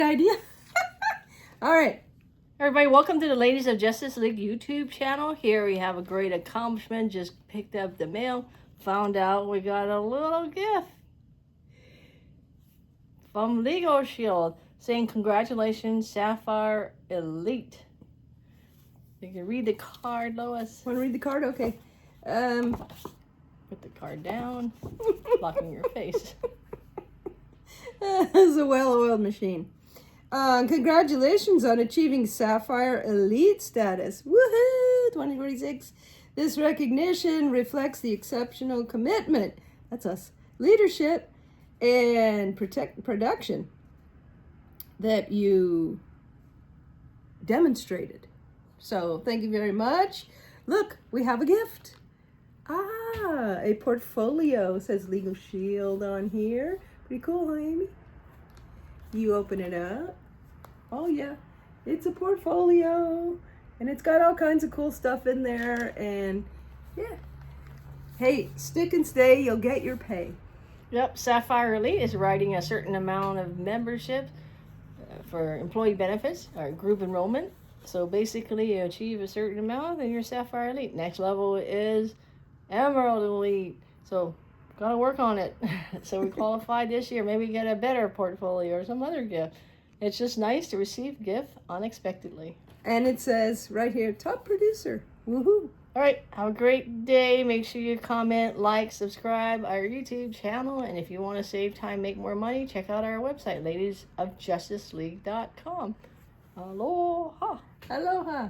idea. All right. Everybody, welcome to the Ladies of Justice League YouTube channel. Here we have a great accomplishment. Just picked up the mail. Found out we got a little gift from Legal Shield saying congratulations, Sapphire Elite. You can read the card, Lois. Want to read the card? Okay. Put the card down, blocking your face. This is a well-oiled machine. Congratulations on achieving Sapphire Elite status. Woohoo! 2026. This recognition reflects the exceptional commitment, that's us, leadership, and production that you demonstrated. So thank you very much. Look, we have a gift. A portfolio, says Legal Shield on here. Pretty cool, huh, Amy? You open it up. Oh yeah, it's a portfolio, and it's got all kinds of cool stuff in there, and yeah. Hey, stick and stay, you'll get your pay. Yep, Sapphire Elite is writing a certain amount of membership for employee benefits or group enrollment. So basically, you achieve a certain amount, then you're Sapphire Elite. Next level is Emerald Elite. So gotta work on it. So we qualified this year. Maybe get a better portfolio or some other gift. It's just nice to receive gift unexpectedly. And it says right here, top producer. Woohoo! All right, have a great day. Make sure you comment, like, subscribe our YouTube channel. And if you want to save time, make more money, check out our website, ladiesofjusticeleague.com. Aloha. Aloha.